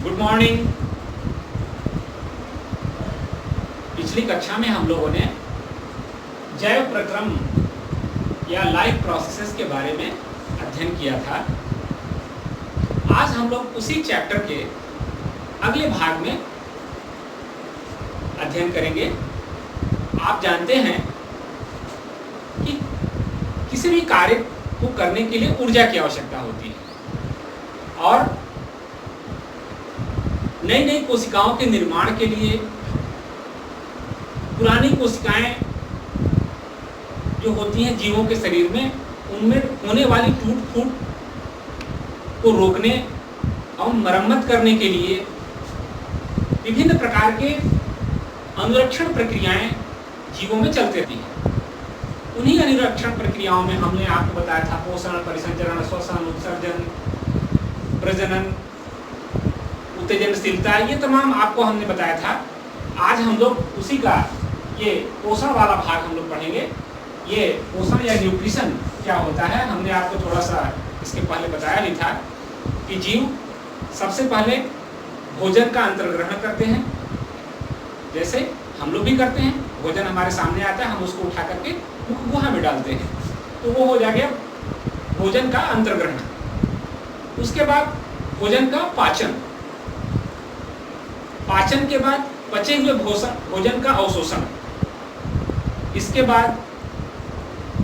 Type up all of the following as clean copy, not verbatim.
Good morning. पिछली कक्षा में हम लोगों ने जैव प्रक्रम या लाइफ प्रोसेसेस के बारे में अध्ययन किया था। आज हम लोग उसी चैप्टर के अगले भाग में अध्ययन करेंगे। आप जानते हैं कि किसी भी कार्य को करने के लिए ऊर्जा की आवश्यकता होती है और नई नई कोशिकाओं के निर्माण के लिए पुरानी कोशिकाएं जो होती हैं जीवों के शरीर में, उनमें होने वाली टूट फूट को रोकने और मरम्मत करने के लिए विभिन्न प्रकार के अनुरक्षण प्रक्रियाएं जीवों में चलती रहती हैं। उन्हीं अनुरक्षण प्रक्रियाओं में हमने आपको बताया था पोषण, परिसंचरण, श्वसन, उत्सर्जन, प्रजनन, उत्तेजनशीलता, ये तमाम आपको हमने बताया था। आज हम लोग उसी का ये पोषण वाला भाग हम लोग पढ़ेंगे। ये पोषण या न्यूट्रिशन क्या होता है, हमने आपको थोड़ा सा इसके पहले बताया भी था कि जीव सबसे पहले भोजन का अंतर्ग्रहण करते हैं, जैसे हम लोग भी करते हैं। भोजन हमारे सामने आता है, हम उसको उठा करके मुख गुहा में डालते हैं, तो वो हो जाएगा भोजन का अंतर्ग्रहण। उसके बाद भोजन का पाचन, पाचन के बाद बचे हुए भोजन का अवशोषण। इसके बाद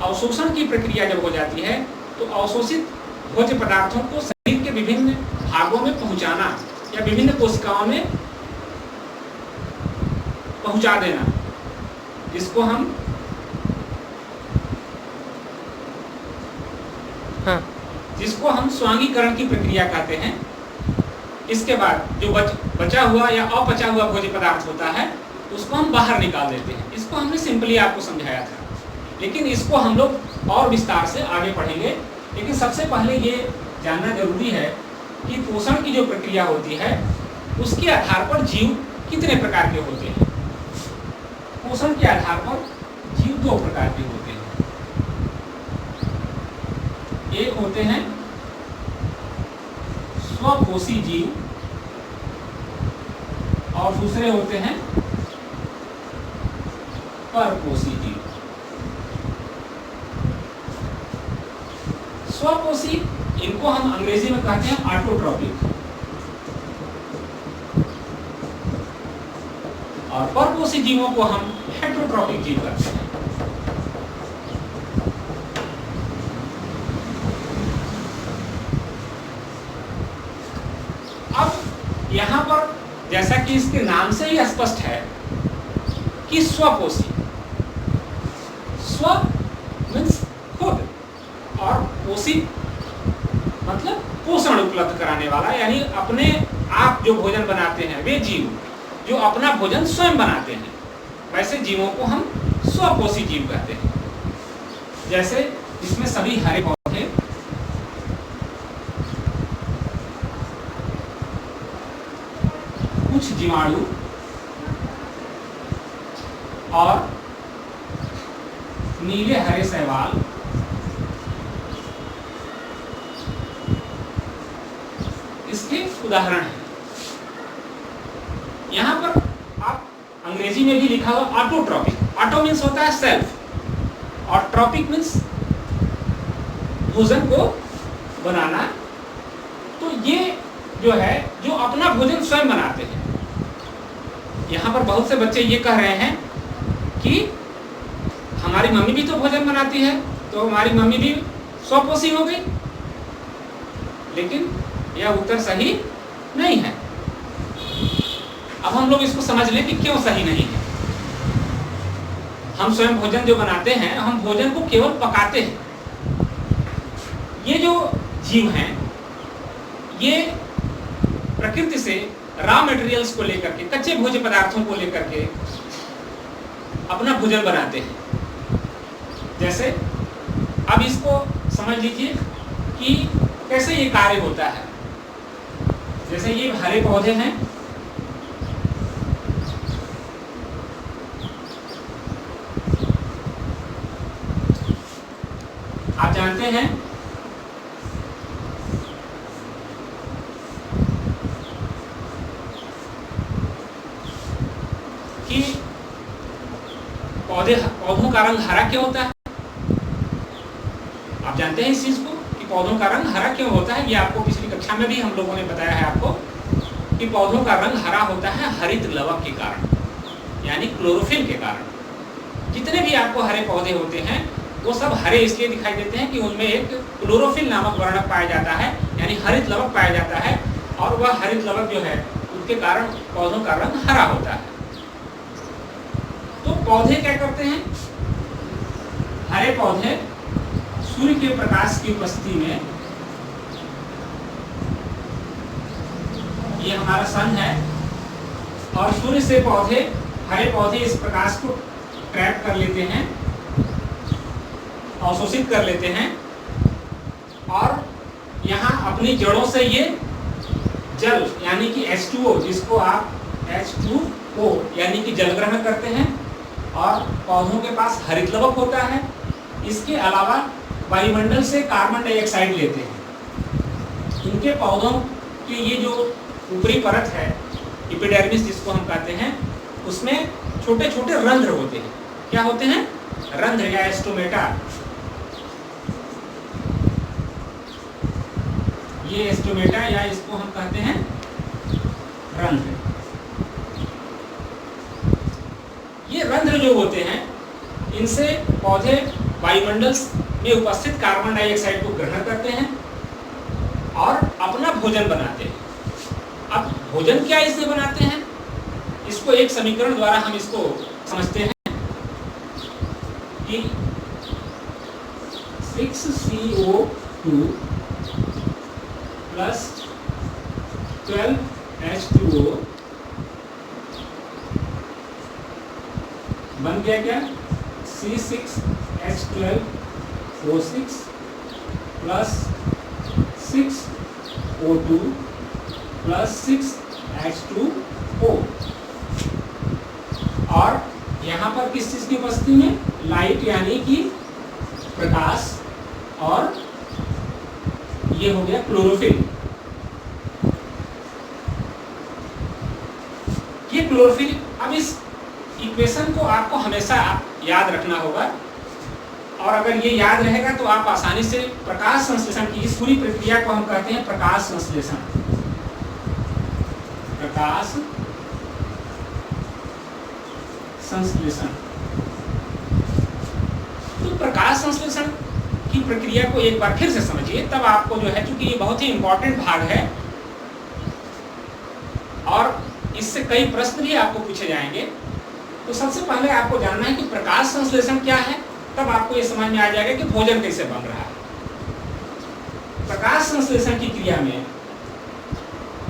अवशोषण की प्रक्रिया जब हो जाती है तो अवशोषित भोज्य पदार्थों को शरीर के विभिन्न भागों में पहुंचाना या विभिन्न कोशिकाओं में पहुंचा देना, जिसको हम स्वांगीकरण की प्रक्रिया कहते हैं। इसके बाद जो बचा हुआ या अपचा हुआ भोज्य पदार्थ होता है उसको हम बाहर निकाल देते हैं। इसको हमने सिंपली आपको समझाया था, लेकिन इसको हम लोग और विस्तार से आगे पढ़ेंगे। लेकिन सबसे पहले ये जानना जरूरी है कि पोषण की जो प्रक्रिया होती है उसके आधार पर जीव कितने प्रकार के होते हैं। पोषण के आधार पर जीव दो प्रकार के होते हैं। एक होते हैं स्वपोषी जीव और दूसरे होते हैं परपोषी जीव। स्वपोषी, इनको हम अंग्रेजी में कहते हैं ऑटोट्रॉपिक, और परपोषी जीवों को हम हेटेरोट्रॉपिक जीव कहते हैं। अब यहां पर जैसा कि इसके नाम से ही स्पष्ट है कि स्वपोषी, स्व मीन्स खुद, और पोषी मतलब पोषण उपलब्ध कराने वाला, यानी अपने आप जो भोजन बनाते हैं वे जीव जो अपना भोजन स्वयं बनाते हैं, वैसे जीवों को हम स्वपोषी जीव कहते हैं। जैसे इसमें सभी हरे पौधे, कुछ जीवाणु और नीले हरे शैवाल, इसके उदाहरण हैं। यहां पर आप अंग्रेजी में भी लिखा हुआ ऑटोट्रॉपिक। ऑटो मीन्स होता है सेल्फ और ट्रॉपिक मीन्स भोजन को बनाना। तो ये जो है जो अपना भोजन स्वयं बनाते हैं। यहाँ पर बहुत से बच्चे ये कह रहे हैं कि हमारी मम्मी भी तो भोजन बनाती है, तो हमारी मम्मी भी स्वपोषी हो गई, लेकिन यह उत्तर सही नहीं है। अब हम लोग इसको समझ लें कि क्यों सही नहीं है। हम स्वयं भोजन जो बनाते हैं, हम भोजन को केवल पकाते हैं। ये जो जीव हैं ये प्रकृति से रॉ मटेरियल्स को लेकर के, कच्चे भोज्य पदार्थों को लेकर के अपना भोजन बनाते हैं। जैसे अब इसको समझ लीजिए कि कैसे ये कार्य होता है। जैसे ये हरे पौधे हैं, आप जानते हैं कि पौधों का रंग हरा क्यों होता है। आप जानते हैं इस चीज को कि पौधों का रंग हरा क्यों होता है। ये आपको पिछली कक्षा में भी हम लोगों ने बताया है आपको कि पौधों का रंग हरा होता है हरित लवक के कारण, यानी क्लोरोफिल के कारण। जितने भी आपको हरे पौधे होते हैं वो सब हरे इसलिए दिखाई देते हैं कि उनमें एक क्लोरोफिल नामक वर्णक पाया जाता है, यानी हरित लवक पाया जाता है, और वह हरित लवक जो है उसके कारण पौधों का रंग हरा होता है। तो पौधे क्या करते हैं, हरे पौधे सूर्य के प्रकाश की उपस्थिति में, ये हमारा सन है, और सूर्य से हरे पौधे इस प्रकाश को ट्रैप कर लेते हैं, अवशोषित कर लेते हैं, और यहाँ अपनी जड़ों से ये जल यानी कि H2O, जिसको आप H2O यानी कि जल ग्रहण करते हैं, और पौधों के पास हरित लवक होता है। इसके अलावा वायुमंडल से कार्बन डाइऑक्साइड लेते हैं। इनके पौधों की ये जो ऊपरी परत है एपिडर्मिस जिसको हम कहते हैं, उसमें छोटे छोटे रंध्र होते हैं। क्या होते हैं, रंध्र या स्टोमेटा। ये स्टोमेटा या इसको हम कहते हैं रंध्र। ये रंध्र जो होते हैं इनसे पौधे वायुमंडल में उपस्थित कार्बन डाइऑक्साइड को ग्रहण करते हैं और अपना भोजन बनाते हैं। अब भोजन क्या इससे बनाते हैं, इसको एक समीकरण द्वारा हम इसको समझते हैं कि 6CO2 प्लस 12H2O बन गया क्या, C6H12O6 plus 6O2 plus 6H2O। और यहाँ पर किस चीज की उपस्थिति में, लाइट यानी कि प्रकाश, और ये हो गया क्लोरोफिल। ये क्लोरोफिल, अब इस इक्वेशन को आपको हमेशा याद रखना होगा, और अगर ये याद रहेगा तो आप आसानी से प्रकाश संश्लेषण की इस पूरी प्रक्रिया को हम कहते हैं प्रकाश संश्लेषण। प्रकाश संश्लेषण। तो प्रकाश संश्लेषण की प्रक्रिया को एक बार फिर से समझिए, तब आपको जो है, क्योंकि ये बहुत ही इंपॉर्टेंट भाग है और इससे कई प्रश्न भी आपको पूछे जाएंगे। तो सबसे पहले आपको जानना है कि प्रकाश संश्लेषण क्या है, तब आपको ये समझ में आ जाएगा कि भोजन कैसे बन रहा है। प्रकाश संश्लेषण की क्रिया में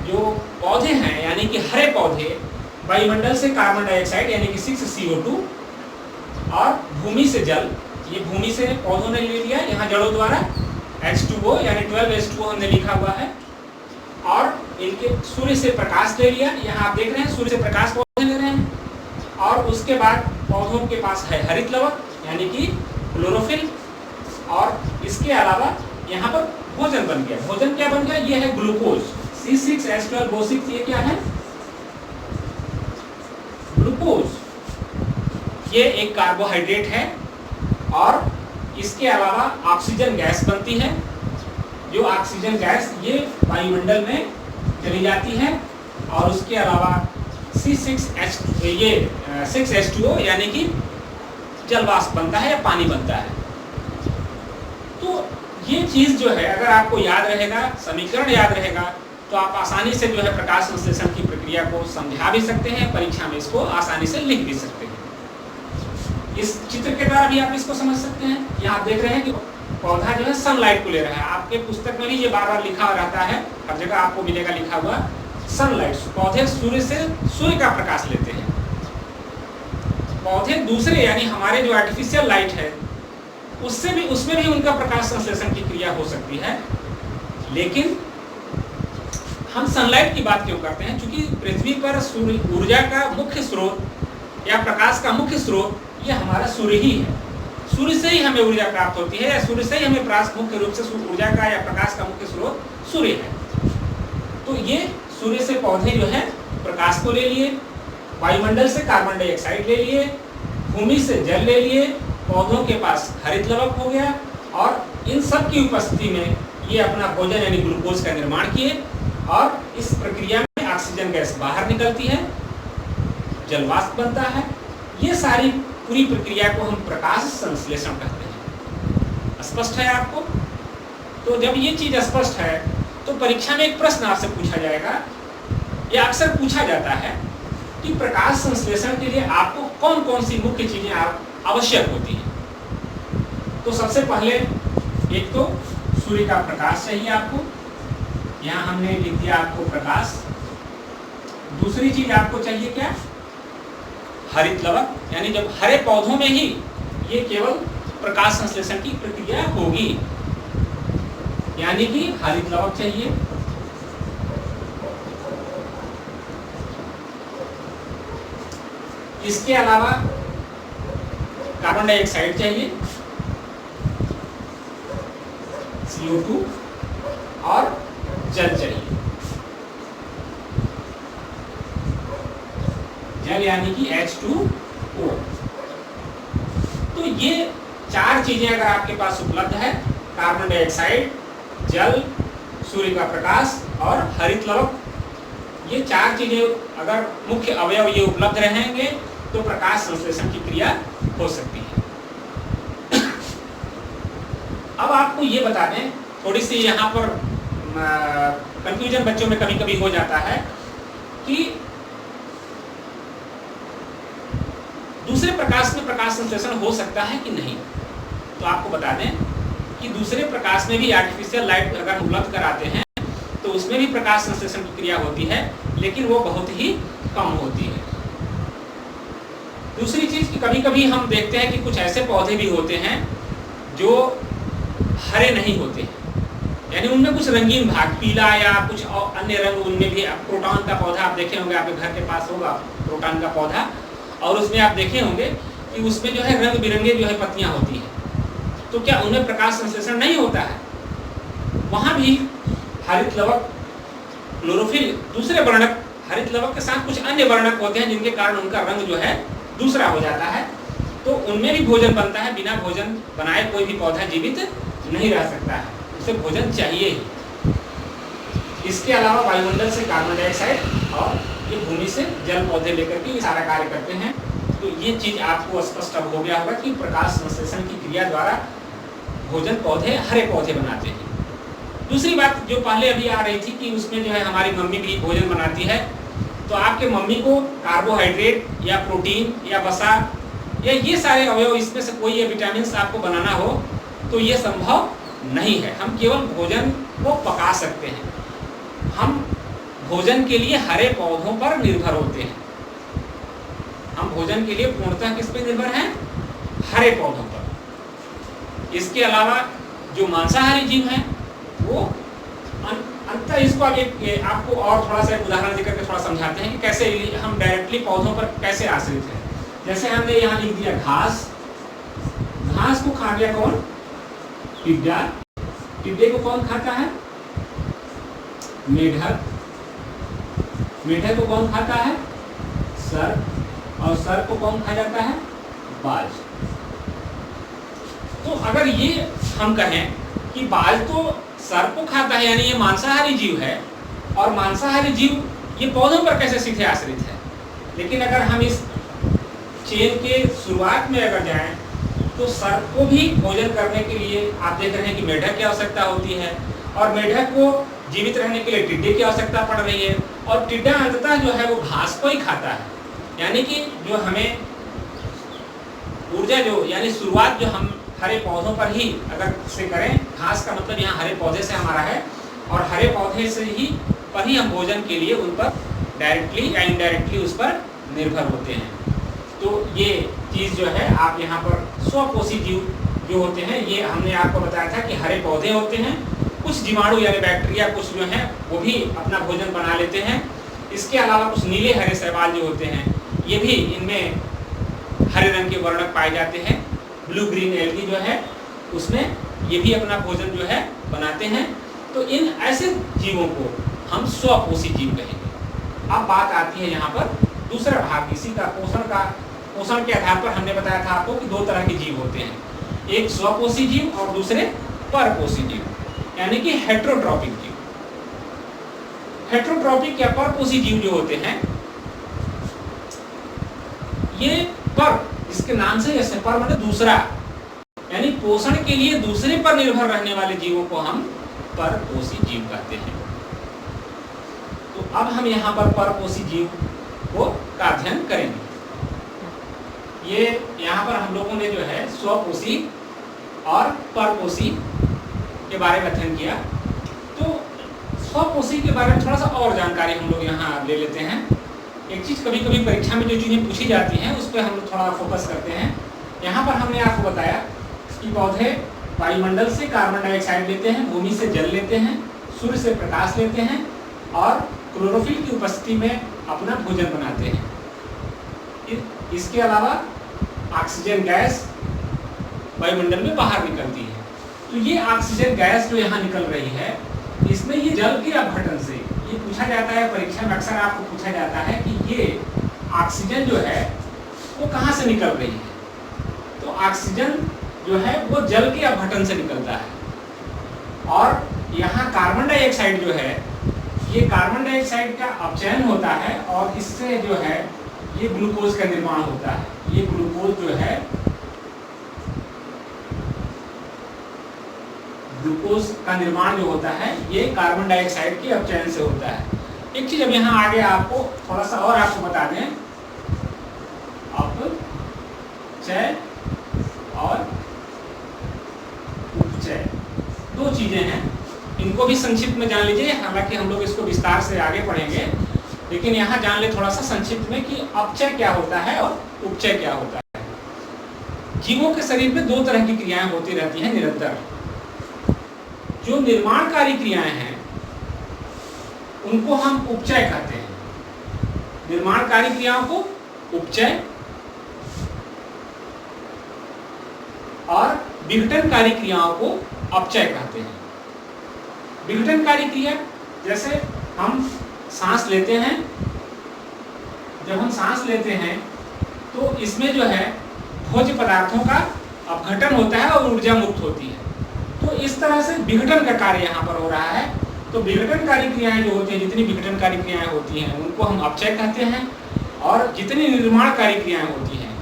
जो पौधे हैं यानी कि हरे पौधे वायुमंडल से कार्बन डाइऑक्साइड यानी कि 6CO2 और भूमि से जल, ये भूमि से पौधों ने ले लिया, यहाँ जड़ों द्वारा H2O यानी 12H2O हमने लिखा हुआ है, और इनके सूर्य से प्रकाश ले लिया, यहाँ आप देख रहे हैं सूर्य से प्रकाश पौधे ले रहे हैं, और उसके बाद पौधों के पास है हरित लवक यानी कि क्लोरोफिल, और इसके अलावा यहाँ पर भोजन बन गया। भोजन क्या बन गया, ये है ग्लूकोज, C6H12O6, ये क्या है, ग्लूकोज। ये एक कार्बोहाइड्रेट है, और इसके अलावा ऑक्सीजन गैस बनती है, जो ऑक्सीजन गैस ये वायुमंडल में चली जाती है, और उसके अलावा C6H2O यानी कि जलवाष्प बनता है या पानी बनता है। तो ये चीज जो है अगर आपको याद रहेगा, समीकरण याद रहेगा, तो आप आसानी से जो है प्रकाश संश्लेषण की प्रक्रिया को समझा भी सकते हैं, परीक्षा में इसको आसानी से लिख भी सकते हैं। इस चित्र के द्वारा भी आप इसको समझ सकते हैं। यहाँ आप देख रहे हैं कि पौधा जो है सनलाइट को ले रहा है, आपके पुस्तक में भी ये बार बार लिखा रहता है, हर जगह आपको मिलेगा लिखा हुआ सनलाइट। पौधे सूर्य का प्रकाश लेते हैं। पौधे दूसरे यानी हमारे जो आर्टिफिशियल लाइट है उसमें भी उनका प्रकाश संश्लेषण की क्रिया हो सकती है, लेकिन हम सनलाइट की बात क्यों करते हैं, क्योंकि पृथ्वी पर सूर्य ऊर्जा का मुख्य स्रोत या प्रकाश का मुख्य स्रोत ये हमारा सूर्य ही है। सूर्य से ही हमें ऊर्जा प्राप्त होती है, या सूर्य से ही हमें मुख्य रूप से ऊर्जा का या प्रकाश का मुख्य स्रोत सूर्य है। तो ये सूर्य से पौधे जो है प्रकाश को ले लिए, वायुमंडल से कार्बन डाइऑक्साइड ले लिए, भूमि से जल ले लिए, पौधों के पास हरित लवक हो गया और इन सब की उपस्थिति में ये अपना भोजन यानी ग्लूकोज का निर्माण किए और इस प्रक्रिया में ऑक्सीजन गैस बाहर निकलती है, जलवाष्प बनता है। ये सारी पूरी प्रक्रिया को हम प्रकाश संश्लेषण कहते हैं। स्पष्ट है आपको? तो जब ये चीज स्पष्ट है तो परीक्षा में एक प्रश्न आपसे पूछा जाएगा, या अक्सर पूछा जाता है कि प्रकाश संश्लेषण के लिए आपको कौन कौन सी मुख्य चीजें आवश्यक होती हैं। तो सबसे पहले एक तो सूर्य का प्रकाश चाहिए आपको, यहाँ हमने लिख दिया आपको प्रकाश। दूसरी चीज आपको चाहिए क्या? हरित लवक, यानी जब हरे पौधों में ही ये केवल प्रकाश संश्लेषण की प्रक्रिया होगी, यानी कि हरित लवक चाहिए। इसके अलावा कार्बन डाइऑक्साइड चाहिए, CO2 और जल चाहिए। जल यानी कि H2O। तो ये चार चीजें अगर आपके पास उपलब्ध है, कार्बन डाइऑक्साइड, जल, सूर्य का प्रकाश और हरित लवक, ये चार चीजें अगर मुख्य अवयव ये उपलब्ध रहेंगे तो प्रकाश संश्लेषण की क्रिया हो सकती है। अब आपको ये बता दें, थोड़ी सी यहाँ पर कंफ्यूजन बच्चों में कभी कभी हो जाता है कि दूसरे प्रकाश में प्रकाश संश्लेषण हो सकता है कि नहीं। तो आपको बता दें कि दूसरे प्रकाश में भी आर्टिफिशियल लाइट अगर उपलब्ध कराते हैं तो उसमें भी प्रकाश संश्लेषण की क्रिया होती है, लेकिन वो बहुत ही कम होती है। दूसरी चीज कि कभी कभी हम देखते हैं कि कुछ ऐसे पौधे भी होते हैं जो हरे नहीं होते हैं, यानी उनमें कुछ रंगीन भाग, पीला या कुछ अन्य रंग उनमें भी। क्रोटॉन का पौधा आप देखे होंगे, आपके घर के पास होगा क्रोटॉन का पौधा, और उसमें आप देखे होंगे कि उसमें जो है रंग बिरंगे जो है पत्तियां होती हैं। तो क्या उनमें प्रकाश संश्लेषण नहीं होता है? वहां भी हरित लवक, क्लोरोफिल, दूसरे वर्णक हरित लवक के साथ कुछ अन्य वर्णक होते हैं जिनके कारण उनका रंग जो है दूसरा हो जाता है। तो उनमें भी भोजन बनता है। बिना भोजन बनाए कोई भी पौधा जीवित नहीं रह सकता है, उसे भोजन चाहिए ही। इसके अलावा वायुमंडल से कार्बन डाइऑक्साइड और ये भूमि से जल पौधे लेकर के ये सारा कार्य करते हैं। तो ये चीज आपको स्पष्ट अब हो गया होगा कि प्रकाश संश्लेषण की क्रिया द्वारा भोजन पौधे, हरे पौधे बनाते हैं। दूसरी बात जो पहले अभी आ रही थी कि उसमें जो है हमारी मम्मी भी भोजन बनाती है, तो आपके मम्मी को कार्बोहाइड्रेट या प्रोटीन या वसा या ये सारे अवयव, इसमें से कोई ये विटामिन आपको बनाना हो तो ये संभव नहीं है। हम केवल भोजन को पका सकते हैं। हम भोजन के लिए हरे पौधों पर निर्भर होते हैं। हम भोजन के लिए पूर्णतः किस पे निर्भर हैं? हरे पौधों पर। इसके अलावा जो मांसाहारी जीव हैं वो अंततः इसको आपको और थोड़ा सा उदाहरण देकर के थोड़ा समझाते हैं कि कैसे हम डायरेक्टली पौधों पर कैसे आश्रित हैं। जैसे हमने यहाँ लिख दिया घास। घास को खा गया कौन? टिड्डा। टिड्डे को कौन खाता है? मेढक। मेढक को कौन खाता है? सर्प। और सर्प को कौन खा जाता है? बाज। तो अगर ये हम कहें कि बाज तो सर्प को खाता है, यानी ये मांसाहारी जीव है, और मांसाहारी जीव ये पौधों पर कैसे सीधे आश्रित है। लेकिन अगर हम इस चेन के शुरुआत में अगर जाएं तो सर्प को भी भोजन करने के लिए आप देख रहे हैं कि मेढक की आवश्यकता होती है, और मेढक को जीवित रहने के लिए टिड्डे की आवश्यकता पड़ रही है, और टिड्डा अंततः जो है वो घास को ही खाता है। यानी कि जो हमें ऊर्जा जो यानी शुरुआत जो हम हरे पौधों पर ही अगर से करें, घास का मतलब यहाँ हरे पौधे से हमारा है, और हरे पौधे से ही पर ही हम भोजन के लिए उन पर डायरेक्टली या इनडायरेक्टली उस पर निर्भर होते हैं। तो ये चीज़ जो है आप यहाँ पर स्वपोषी जीव जो होते हैं, ये हमने आपको बताया था कि हरे पौधे होते हैं। कुछ जीवाणु यानी बैक्टीरिया कुछ जो हैं वो भी अपना भोजन बना लेते हैं। इसके अलावा कुछ नीले हरे शैवाल जो होते हैं ये भी इनमें हरे रंग के वर्णक पाए जाते हैं। ब्लू ग्रीन एल्गी जो है उसमें ये भी अपना भोजन जो है बनाते हैं। तो इन ऐसे जीवों को हम स्वपोषी जीव कहेंगे। अब बात आती है यहाँ पर दूसरा भाग इसी का पोषण के आधार पर हमने बताया था आपको कि दो तरह के जीव होते हैं, एक स्वपोषी जीव और दूसरे परपोषी जीव, यानी कि हेट्रोट्रॉपिक जीव। हेट्रोट्रॉपिक या परपोषी जीव जो होते हैं ये पर, इसके नाम से जैसे पर मतलब दूसरा, यानी पोषण के लिए दूसरे पर निर्भर रहने वाले जीवों को हम परपोषी जीव कहते हैं। तो अब हम यहाँ पर परपोषी जीव का अध्ययन करेंगे। ये यहाँ पर हम लोगों ने जो है स्वपोषी और परपोषी के बारे में अध्ययन किया। तो स्वपोषी के बारे में थोड़ा सा और जानकारी हम लोग यहाँ ले लेते हैं। एक चीज़ कभी कभी परीक्षा में जो चीज़ें पूछी जाती हैं उस पर हम लोग थोड़ा फोकस करते हैं। यहाँ पर हमने आपको बताया कि पौधे वायुमंडल से कार्बन डाइऑक्साइड लेते हैं, भूमि से जल लेते हैं, सूर्य से प्रकाश लेते हैं और क्लोरोफिल की उपस्थिति में अपना भोजन बनाते हैं। इसके अलावा ऑक्सीजन गैस वायुमंडल में बाहर निकलती है। तो ये ऑक्सीजन गैस जो यहाँ निकल रही है, इसमें ये जल के अपघटन से, ये पूछा जाता है परीक्षा में अक्सर आपको पूछा जाता है कि ये ऑक्सीजन जो है वो कहाँ से निकल रही है। तो ऑक्सीजन जो है वो जल के अपघटन से निकलता है। और यहाँ कार्बन डाइऑक्साइड जो है, ये कार्बन डाइऑक्साइड का अपचयन होता है और इससे जो है ये ग्लूकोज का निर्माण होता है। ये ग्लूकोज जो है, ग्लूकोज का निर्माण जो होता है ये कार्बन डाइऑक्साइड के अपचयन से होता है। एक चीज अब यहाँ आगे आपको थोड़ा सा और आपको बता दें, अपचय और उपचय दो चीजें हैं, इनको भी संक्षिप्त में जान लीजिए। हालांकि हम लोग इसको विस्तार से आगे पढ़ेंगे, लेकिन यहाँ जान ले थोड़ा सा संक्षिप्त में कि अपचय क्या होता है और उपचय क्या होता है। जीवों के शरीर में दो तरह की क्रियाएं होती रहती हैं निरंतर। जो निर्माणकारी क्रियाएं हैं उनको हम उपचय कहते हैं, निर्माणकारी क्रियाओं को उपचय, और विघटनकारी क्रियाओं को अपचय कहते हैं। विघटनकारी क्रिया जैसे हम सांस लेते हैं, जब हम सांस लेते हैं तो इसमें जो है भोज्य पदार्थों का अपघटन होता है और ऊर्जा मुक्त होती है। तो इस तरह से विघटन का कार्य यहाँ पर हो रहा है। तो विघटनकारी क्रियाएं जो होती हैं, जितनी विघटनकारी क्रियाएं होती हैं उनको हम अपचय कहते हैं, और जितनी निर्माणकारी क्रियाएं होती हैं,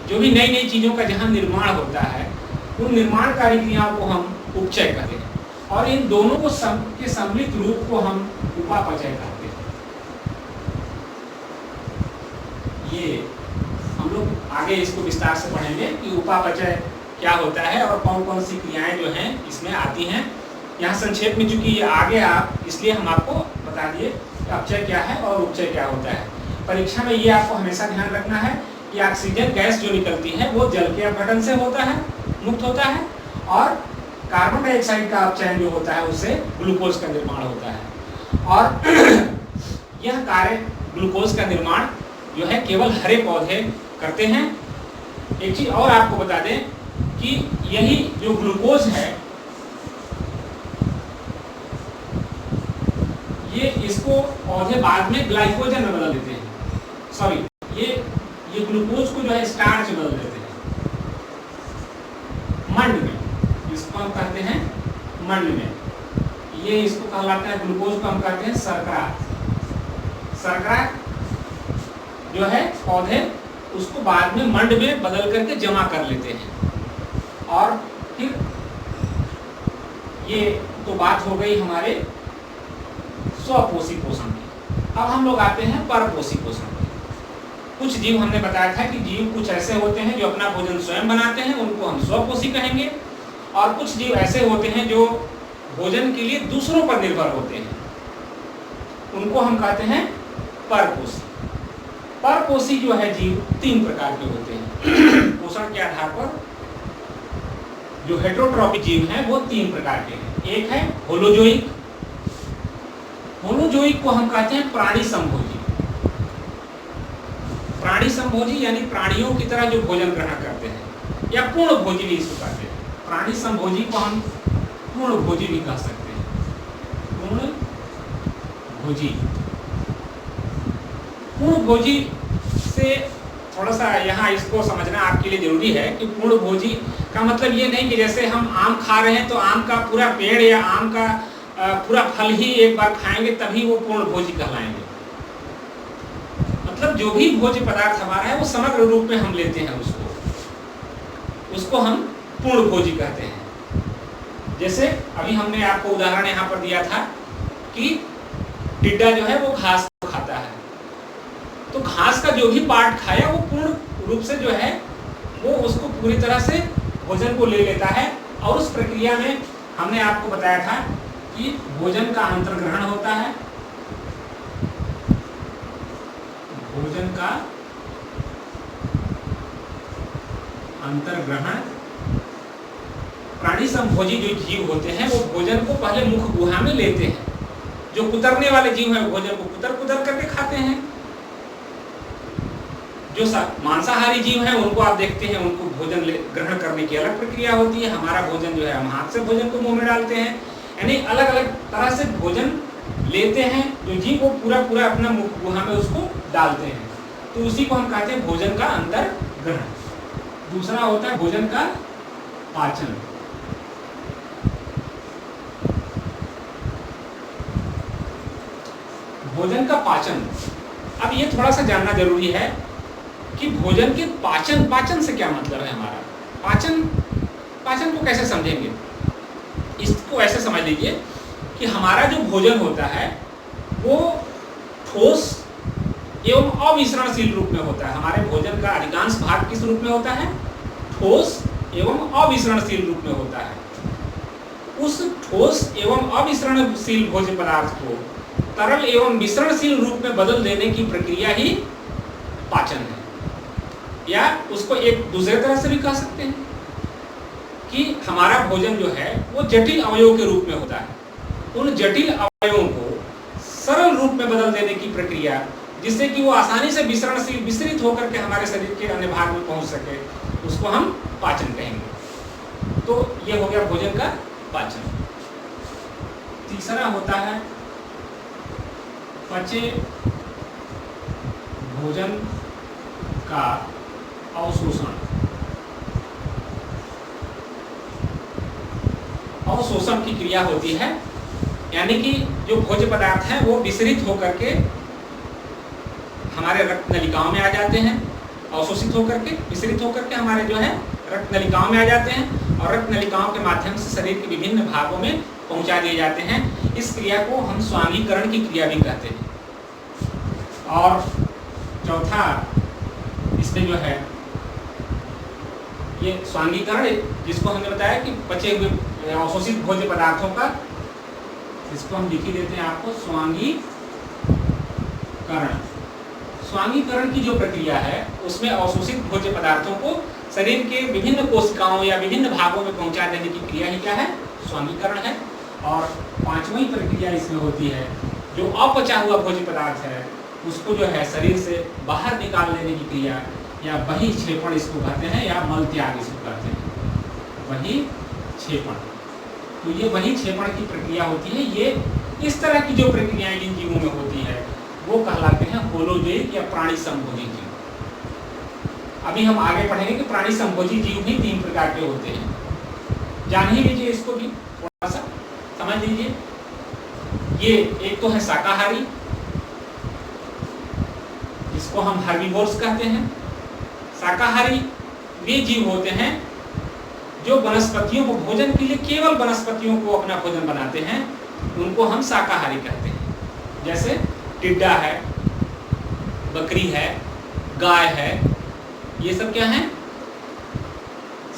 जो भी नई नई चीज़ों का जहाँ निर्माण होता है, उन निर्माणकारी क्रियाओं को हम उपचय कहते हैं। और इन दोनों को के सम्मिलित रूप को हम उपापचय कहते हैं। ये हम लोग आगे इसको विस्तार से पढ़ेंगे कि उपापचय क्या होता है और कौन कौन सी क्रियाएं जो हैं इसमें आती हैं। यहाँ संक्षेप में चूंकि ये आगे आप, इसलिए हम आपको बता दिए कि अपचय क्या है और उपचय क्या होता है। परीक्षा में ये आपको हमेशा ध्यान रखना है कि ऑक्सीजन गैस जो निकलती है वो जल के अपघटन से होता है, मुक्त होता है, और कार्बन डाइऑक्साइड का अपचयन जो होता है उससे ग्लूकोज का निर्माण होता है। और यह कार्य ग्लूकोज का निर्माण जो है केवल हरे पौधे करते हैं। एक चीज और आपको बता दें कि यही जो ग्लूकोज है ये इसको पौधे बाद में ग्लाइकोजन में बदल देते हैं। सॉरी, ये ग्लूकोज को जो है स्टार्च में बदल देते हैं, मंड में, इसको हम कहते हैं मंड में। ये इसको कहलाता है, ग्लूकोज को हम कहते हैं शर्करा। शर्करा जो है पौधे उसको बाद में मंड में बदल करके जमा कर लेते हैं। और फिर ये तो बात हो गई हमारे स्वपोषी पोषण की। अब हम लोग आते हैं परपोषी पोषण की। कुछ जीव हमने बताया था कि जीव कुछ ऐसे होते हैं जो अपना भोजन स्वयं बनाते हैं, उनको हम स्वपोषी कहेंगे। और कुछ जीव ऐसे होते हैं जो भोजन के लिए दूसरों पर निर्भर होते हैं, उनको हम कहते हैं परपोषी। परपोषी जो है जीव तीन प्रकार के होते हैं। पोषण के आधार पर जो हेटेरोट्रॉपिक जीव हैं वो तीन प्रकार के हैं। एक है होलोजोइक। होलोजोइक को हम कहते हैं प्राणी संभोजी। प्राणी संभोजी यानी प्राणियों की तरह जो भोजन ग्रहण करते हैं, या पूर्ण भोजी भी इसको कहते हैं। प्राणी संभोजी को हम पूर्ण भोजी भी कह सकते हैं। पूर्ण भोजी इससे थोड़ा सा यहाँ इसको समझना आपके लिए जरूरी है कि पूर्ण भोजी का मतलब ये नहीं कि जैसे हम आम खा रहे हैं तो आम का पूरा पेड़ या आम का पूरा फल ही एक बार खाएंगे तभी वो पूर्ण भोजी कहलाएंगे। मतलब जो भी भोज्य पदार्थ हमारा है वो समग्र रूप में हम लेते हैं, उसको हम पूर्ण भोजी कहते हैं। जैसे अभी हमने आपको उदाहरण यहाँ पर दिया था कि टिड्डा जो है वो घास को खाता है, तो घास का जो भी पार्ट खाया वो पूर्ण रूप से जो है वो उसको पूरी तरह से भोजन को ले लेता है। और उस प्रक्रिया में हमने आपको बताया था कि भोजन का अंतर्ग्रहण होता है, भोजन का अंतर्ग्रहण। प्राणी संभोजी जो जीव होते हैं वो भोजन को पहले मुख गुहा में लेते हैं। जो कुतरने वाले जीव हैं भोजन को कुतर कुतर करके खाते हैं। जो मांसाहारी जीव हैं उनको आप देखते हैं उनको भोजन ग्रहण करने की अलग प्रक्रिया होती है। हमारा भोजन जो है हम हाथ से भोजन को मुंह में डालते हैं, यानी अलग अलग तरह से भोजन लेते हैं जो जीव वो पूरा पूरा अपना मुख गुहा में उसको डालते हैं। तो उसी को हम कहते हैं भोजन का अंतर्ग्रहण। दूसरा होता है भोजन का पाचन। भोजन का पाचन, अब ये थोड़ा सा जानना जरूरी है कि भोजन के पाचन से क्या मतलब है हमारा। पाचन को कैसे समझेंगे, इसको ऐसे समझ लीजिए कि हमारा जो भोजन होता है वो ठोस एवं अविसरणशील रूप में होता है। हमारे भोजन का अधिकांश भाग किस रूप में होता है, ठोस एवं अविसरणशील रूप में होता है। उस ठोस एवं अविसरणशील भोज्य पदार्थ को तरल एवं विसरणशील रूप में बदल देने की प्रक्रिया ही पाचन है। या उसको एक दूसरे तरह से भी कह सकते हैं कि हमारा भोजन जो है वो जटिल अवयव के रूप में होता है। उन जटिल अवयवों को सरल रूप में बदल देने की प्रक्रिया, जिससे कि वो आसानी से विसरित होकर के हमारे शरीर के अन्य भाग में पहुंच सके, उसको हम पाचन कहेंगे। तो ये हो गया भोजन का पाचन। तीसरा होता है पचे भोजन का अवशोषण। अवशोषण की क्रिया होती है, यानी कि जो भोज्य पदार्थ हैं वो विसरित होकर के हमारे रक्त नलिकाओं में आ जाते हैं। अवशोषित होकर के विसरित होकर के हमारे जो है रक्त नलिकाओं में आ जाते हैं और रक्त नलिकाओं के माध्यम से शरीर के विभिन्न भागों में पहुंचा दिए जाते हैं। इस क्रिया को हम स्वांगीकरण की क्रिया भी कहते हैं। और चौथा इसमें जो है ये स्वांगीकरण, जिसको हमने बताया कि बचे हुए अवशोषित भोज्य पदार्थों का, इसको हम लिख ही देते हैं आपको, स्वांगीकरण। स्वांगीकरण की जो प्रक्रिया है उसमें अवशोषित भोज्य पदार्थों को शरीर के विभिन्न कोशिकाओं या विभिन्न भागों में पहुंचा देने की क्रिया ही क्या है, स्वांगीकरण है। और पांचवी प्रक्रिया इसमें होती है, जो अपचा हुआ भोज्य पदार्थ है उसको जो है शरीर से बाहर निकाल लेने की क्रिया, या बहिक्षेपण इसको कहते हैं, या मल त्याग इसको कहते हैं, बहिक्षेपण। तो ये बहिक्षेपण की प्रक्रिया होती है। ये इस तरह की जो प्रक्रियाएं जिन जीवों में होती है वो कहलाते हैं होलोजोइक या प्राणी संभोजी जीव। अभी हम आगे पढ़ेंगे कि प्राणी संभोजी जीव भी 3 प्रकार के होते हैं। जान ही लीजिए, इसको भी थोड़ा सा समझ लीजिए। ये एक तो है शाकाहारी, इसको हम हर्बीवोर्स कहते हैं। शाकाहारी वे जीव होते हैं जो वनस्पतियों को भोजन के लिए केवल वनस्पतियों को अपना भोजन बनाते हैं, उनको हम शाकाहारी कहते हैं। जैसे टिड्डा है, बकरी है, गाय है, ये सब क्या हैं,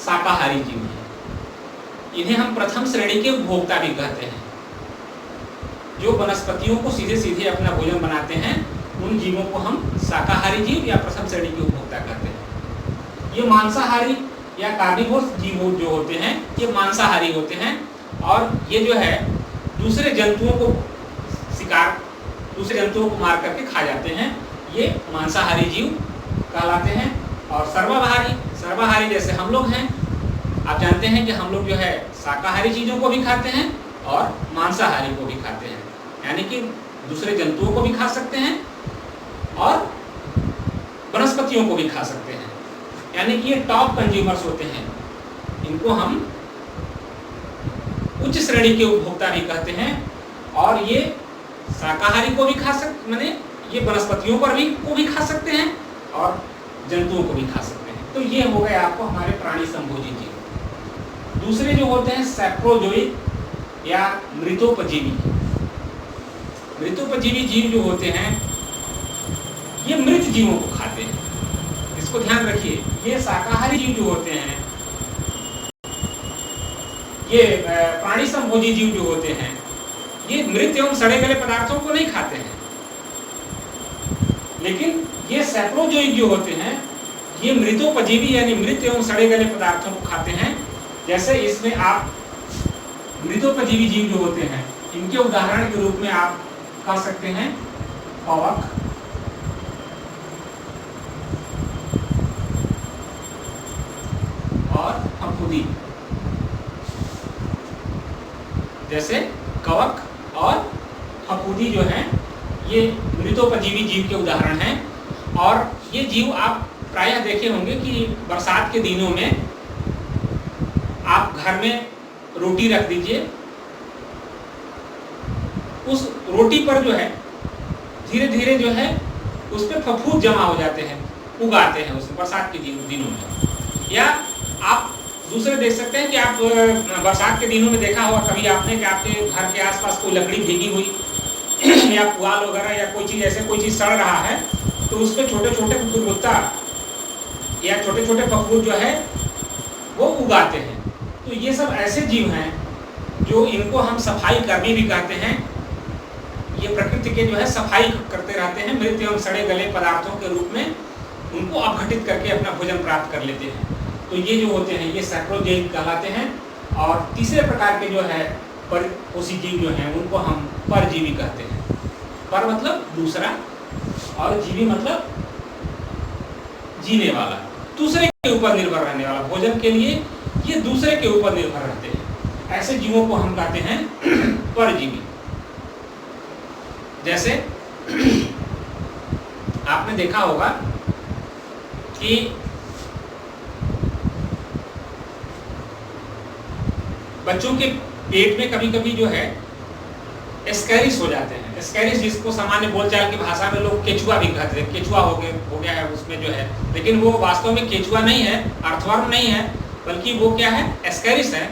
शाकाहारी जीव हैं। इन्हें हम प्रथम श्रेणी के उपभोक्ता भी कहते हैं। जो वनस्पतियों को सीधे सीधे अपना भोजन बनाते हैं उन जीवों को हम शाकाहारी जीव या प्रथम श्रेणी के उपभोक्ता कहते हैं। ये मांसाहारी या कार्निवोरस जीव जो होते हैं ये मांसाहारी होते हैं, और ये जो है दूसरे जंतुओं को दूसरे जंतुओं को मार करके खा जाते हैं, ये मांसाहारी जीव कहलाते हैं। और सर्वाहारी जैसे हम लोग हैं, आप जानते हैं कि हम लोग जो है शाकाहारी चीज़ों को भी खाते हैं और मांसाहारी को भी खाते हैं, यानी कि दूसरे जंतुओं को भी खा सकते हैं और वनस्पतियों को भी खा सकते हैं, यानी कि ये टॉप कंज्यूमर्स होते हैं। इनको हम उच्च श्रेणी के उपभोक्ता भी कहते हैं। और ये शाकाहारी को भी खा सकते, माने ये वनस्पतियों पर भी को भी खा सकते हैं और जंतुओं को भी खा सकते हैं। तो ये हो गए आपको हमारे प्राणी संभोजी जीव। दूसरे जो होते हैं सैप्रोजोइक या मृतोपजीवी। मृतोपजीवी जीव जो होते हैं ये मृत जीवों को खाते हैं। इसको ध्यान रखिए, ये शाकाहारी जीव जो होते हैं, ये प्राणी संभोजी जीव जो होते हैं, ये मृत एवं सड़े गले पदार्थों को नहीं खाते हैं। लेकिन ये सैप्रोजोइक जो होते हैं ये मृतोपजीवी यानी मृत एवं सड़े गले पदार्थों को खाते हैं। जैसे इसमें आप मृतोपजीवी जीव जो होते हैं इनके उदाहरण के रूप में आप कह सकते हैं कवक, और फफूंदी। जैसे कवक और फफूंदी जो हैं ये मृतोपजीवी जीव के उदाहरण हैं। और ये जीव आप प्रायः देखे होंगे कि बरसात के दिनों में आप घर में रोटी रख दीजिए, उस रोटी पर जो है धीरे धीरे जो है उस पर फफूंद जमा हो जाते हैं, उगाते हैं उसमें बरसात के दिनों में। या आप दूसरे देख सकते हैं कि आप बरसात के दिनों में देखा होगा कभी आपने कि आपके घर के आसपास कोई लकड़ी भीगी हुई या पुआल वगैरह या कोई चीज़ ऐसे कोई चीज़ सड़ रहा है तो उस पर छोटे छोटे गुदगुत्ता या छोटे छोटे फफूंद जो है वो उगाते हैं। तो ये सब ऐसे जीव हैं जो इनको हम सफाई कर्मी भी कहते हैं। ये प्रकृति के जो है सफाई करते रहते हैं, मृत एवं सड़े गले पदार्थों के रूप में उनको अपघटित करके अपना भोजन प्राप्त कर लेते हैं। तो ये जो होते हैं ये सैप्रोजोइक कहलाते हैं। और तीसरे प्रकार के जो है परपोषी जीव जो हैं उनको हम परजीवी कहते हैं। पर मतलब दूसरा और जीवी मतलब जीने वाला, दूसरे के ऊपर निर्भर रहने वाला, भोजन के लिए ये दूसरे के ऊपर निर्भर रहते हैं। ऐसे जीवों को हम कहते हैं परजीवी। जैसे आपने देखा होगा कि बच्चों के पेट में कभी कभी जो है एस्कैरिस हो जाते हैं। एस्कैरिस जिसको सामान्य बोलचाल की भाषा में लोग केचुआ भी कहते हैं, केचुआ हो गया है उसमें जो है, लेकिन वो वास्तव में केचुआ नहीं है, अर्थवर्म नहीं है, बल्कि वो क्या है एस्कैरिस है।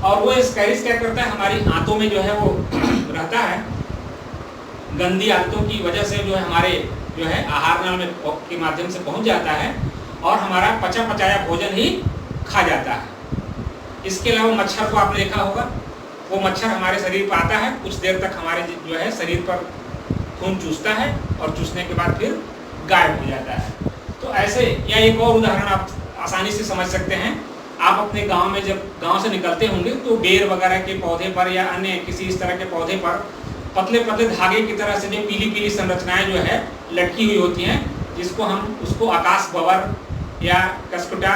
और वो एस्कैरिस क्या करता है हमारी आंतों में जो है वो रहता है, गंदी आदतों की वजह से जो है हमारे जो है आहार नल में के माध्यम से पहुंच जाता है और हमारा पचा पचाया भोजन ही खा जाता है। इसके अलावा मच्छर को आपने देखा होगा, वो मच्छर हमारे शरीर पर आता है, कुछ देर तक हमारे जो है शरीर पर खून चूसता है और चूसने के बाद फिर गायब हो जाता है। तो ऐसे, या एक और उदाहरण आप आसानी से समझ सकते हैं, आप अपने गांव में जब गांव से निकलते होंगे तो बेर वगैरह के पौधे पर या अन्य किसी इस तरह के पौधे पर पतले पतले धागे की तरह से जो पीली पीली संरचनाएं जो है लटकी हुई होती हैं, जिसको हम उसको आकाश बवर या कसकुटा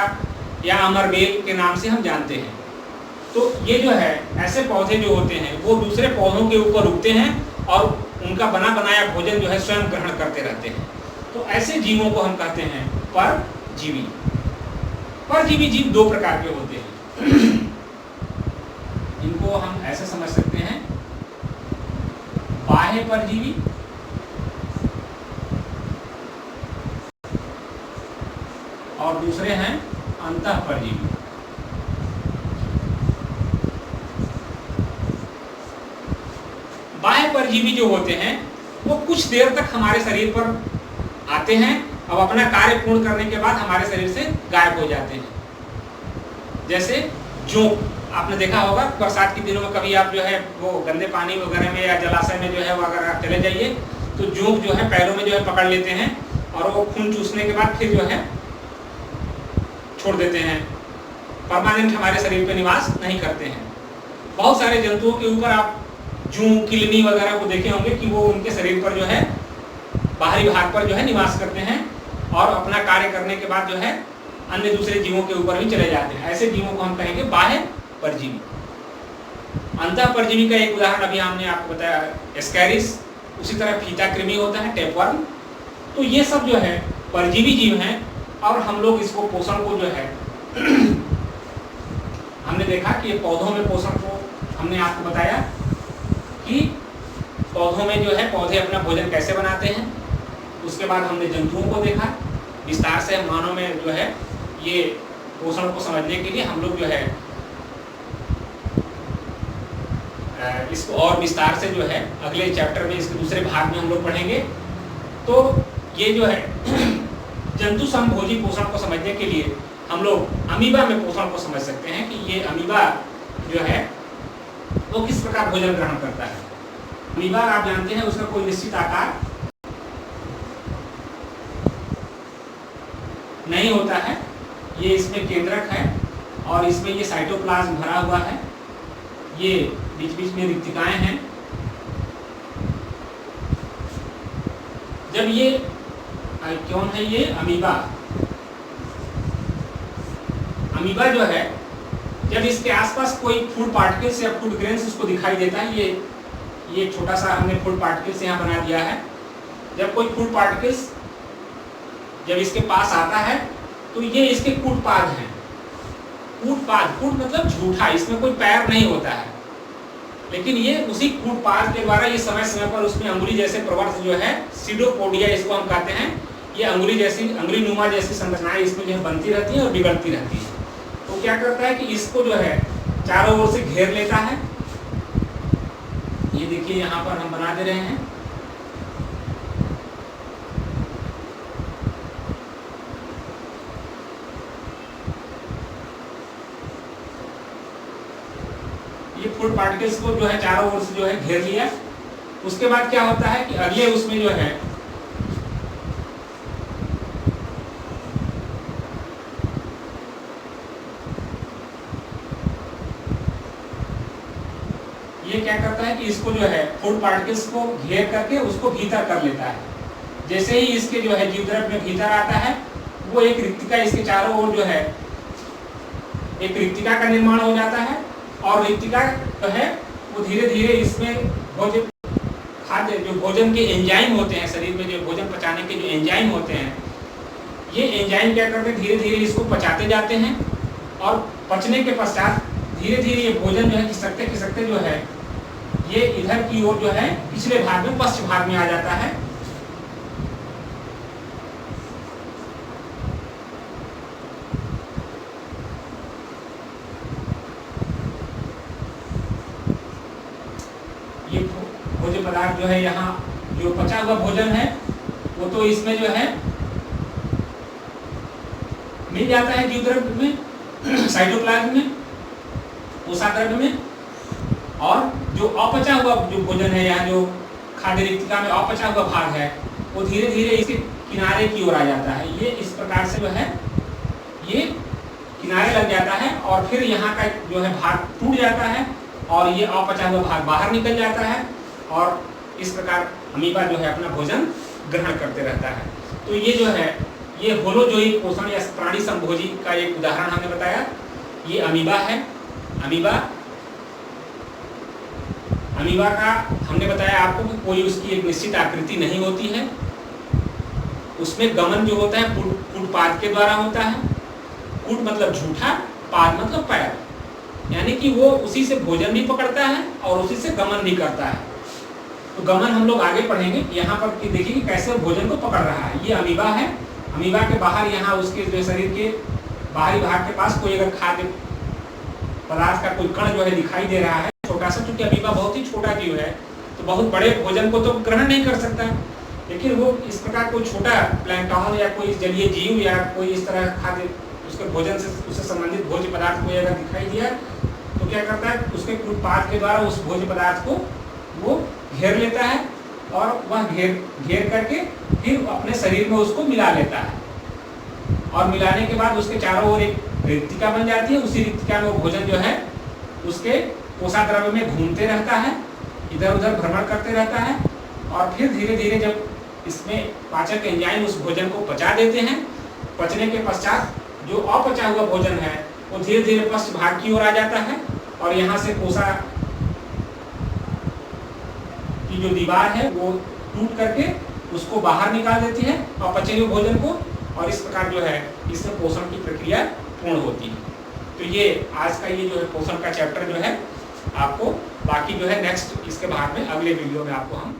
या अमरबेल के नाम से हम जानते हैं। तो ये जो है ऐसे पौधे जो होते हैं वो दूसरे पौधों के ऊपर उगते हैं और उनका बना बनाया भोजन जो है स्वयं ग्रहण करते रहते हैं। तो ऐसे जीवों को हम कहते हैं परजीवी। परजीवी जीव दो प्रकार के होते हैं। इनको हम ऐसे समझ सकते हैं, बाह्य परजीवी और दूसरे हैं अंतः परजीवी। बाह्य परजीवी जो होते हैं वो कुछ देर तक हमारे शरीर पर आते हैं, अब अपना कार्य पूर्ण करने के बाद हमारे शरीर से गायब हो जाते हैं। जैसे जोंक, आपने देखा होगा बरसात के दिनों में कभी आप जो है वो गंदे पानी वगैरह में या जलाशय में जो है वो अगर आप चले जाइए तो जोंक जो है पैरों में जो है पकड़ लेते हैं और वो खून चूसने के बाद फिर जो है छोड़ देते हैं, परमानेंट हमारे शरीर पे निवास नहीं करते हैं। बहुत सारे जंतुओं के ऊपर आप जूं, किलनी वगैरह को देखे होंगे कि वो उनके शरीर पर जो है बाहरी भाग पर जो है निवास करते हैं और अपना कार्य करने के बाद जो है अन्य दूसरे जीवों के ऊपर भी चले जाते हैं। ऐसे जीवों को हम कहेंगे बाह्य परजीवी। अंतः परजीवी का एक उदाहरण अभी हमने आपको बताया एस्कैरिस, उसी तरह फीता कृमि होता है, टेपवर्म। तो ये सब जो है परजीवी जीव हैं और हम लोग इसको पोषण को जो है हमने देखा कि ये पौधों में पोषण को हमने आपको बताया कि पौधों में जो है पौधे अपना भोजन कैसे बनाते हैं। उसके बाद हमने जंतुओं को देखा विस्तार से। मानव में जो है ये पोषण को समझने के लिए हम लोग जो है इसको और विस्तार से जो है अगले चैप्टर में इसके दूसरे भाग में हम लोग पढ़ेंगे। तो ये जो है जंतु समभोजी पोषण को समझने के लिए हम लोग अमीबा में पोषण को समझ सकते हैं कि ये अमीबा जो है वो किस प्रकार भोजन ग्रहण करता है। अमीबा आप जानते हैं उसका कोई निश्चित आकार नहीं होता है, ये इसमें केंद्रक है और इसमें ये साइटोप्लाज्म भरा हुआ है, ये बीच बीच में रिक्तिकाएं हैं। जब ये कौन है ये अमीबा, अमीबा जो है जब इसके आसपास कोई फूड पार्टिकल्स या फूड ग्रेन्स उसको दिखाई देता है, ये छोटा सा हमने फूड पार्टिकल्स यहाँ बना दिया है। जब कोई फूड पार्टिकल्स जब इसके पास आता है तो ये इसके कूटपाद हैं। कूटपाद, कूट मतलब झूठा, इसमें कोई पैर नहीं होता है, लेकिन ये उसी कूटपाद के द्वारा ये समय समय पर उसमें अंगुली जैसे प्रवर्त जो है सीडोपोडिया इसको हम कहते हैं, ये अंगुली जैसी अंगुली नुमा जैसी संरचनाएं इसमें जो है बनती रहती है और बिगड़ती रहती है। तो क्या करता है कि इसको जो है चारों ओर से घेर लेता है। ये देखिए यहाँ पर हम बना दे रहे हैं। ये फूड पार्टिकल्स को जो है चारों ओर से जो है घेर लिया। उसके बाद क्या होता है कि अगले उसमें जो है ये क्या करता है कि इसको जो है फूड पार्टिकल्स को घेर करके उसको भीतर कर लेता है। जैसे ही इसके जो है जीवद्रव्य में भीतर आता है वो एक रिक्तिका इसके चारों ओर जो है एक रिक्तिका का निर्माण हो जाता है और रिक्तिका जो है वो धीरे धीरे इसमें भोजन खाद्य जो भोजन के एंजाइम होते हैं, शरीर में जो भोजन पचाने के जो एंजाइम होते हैं, ये एंजाइम क्या करते हैं धीरे धीरे इसको पचाते जाते हैं और पचने के पश्चात धीरे धीरे ये भोजन जो है खिसकते जो है ये इधर की ओर जो है पिछले भाग में पश्च भाग में आ जाता है। ये भोज्य पदार्थ जो है यहाँ जो पचा हुआ भोजन है वो तो इसमें जो है मिल जाता है जीवद्रव्य में, साइटोप्लाज्म में, कोशाद्रव्य में। और जो अपचा हुआ जो भोजन है यहाँ जो खाद्य रिक्तिका में अपचा हुआ भाग है वो धीरे धीरे इसके किनारे की ओर आ जाता है। ये इस प्रकार से जो है ये किनारे लग जाता है और फिर यहाँ का जो है भाग टूट जाता है और ये अपचा हुआ भाग बाहर निकल जाता है और इस प्रकार अमीबा जो है अपना भोजन ग्रहण करते रहता है। तो ये जो है ये होलोजोइक पोषण या प्राणी संभोजी का एक उदाहरण हमने बताया, ये अमीबा है। अमीबा का हमने बताया आपको कि कोई उसकी एक निश्चित आकृति नहीं होती है, उसमें गमन जो होता है कूटपाद के द्वारा होता है। कूट मतलब झूठा, पाद मतलब पैर, यानी कि वो उसी से भोजन भी पकड़ता है और उसी से गमन भी करता है। तो गमन हम लोग आगे पढ़ेंगे। यहाँ पर देखिए कैसे भोजन को पकड़ रहा है। ये अमीबा है। अमीबा के बाहर यहाँ उसके जो शरीर के बाहरी भाग के पास कोई अगर खाद्य पदार्थ का कोई कण जो है दिखाई दे रहा है छोटा सा, क्योंकि अमीबा बहुत ही छोटा जीव है तो बहुत बड़े भोजन को तो ग्रहण नहीं कर सकता, लेकिन वो इस प्रकार कोई छोटा प्लैंकटन या कोई जलीय जीव या कोई इस तरह खाद्य उसके भोजन से उससे संबंधित भोज्य पदार्थ को अगर दिखाई दिया तो क्या करता है उसके कूटपाद के द्वारा उस भोज्य पदार्थ को वो घेर लेता है और वह घेर करके फिर अपने शरीर में उसको मिला लेता है और मिलाने के बाद उसके चारों ओर एक रिक्तिका बन जाती है। उसी रिक्तिका में वो भोजन जो है उसके कोशाद्रव्य में घूमते रहता है, इधर उधर भ्रमण करते रहता है और फिर धीरे धीरे जब इसमें पाचक एंजाइम उस भोजन को पचा देते हैं, पचने के पश्चात जो अपचा हुआ भोजन है वो धीरे धीरे पश्च भाग की ओर आ जाता है और यहाँ से कोशा की जो दीवार है वो टूट करके उसको बाहर निकाल देती है और पचे हुए भोजन को और इस प्रकार जो है इससे पोषण की प्रक्रिया पूर्ण होती है। तो ये आज का ये जो है पोषण का चैप्टर जो है आपको बाकी जो है नेक्स्ट इसके बाद में अगले वीडियो में आपको हम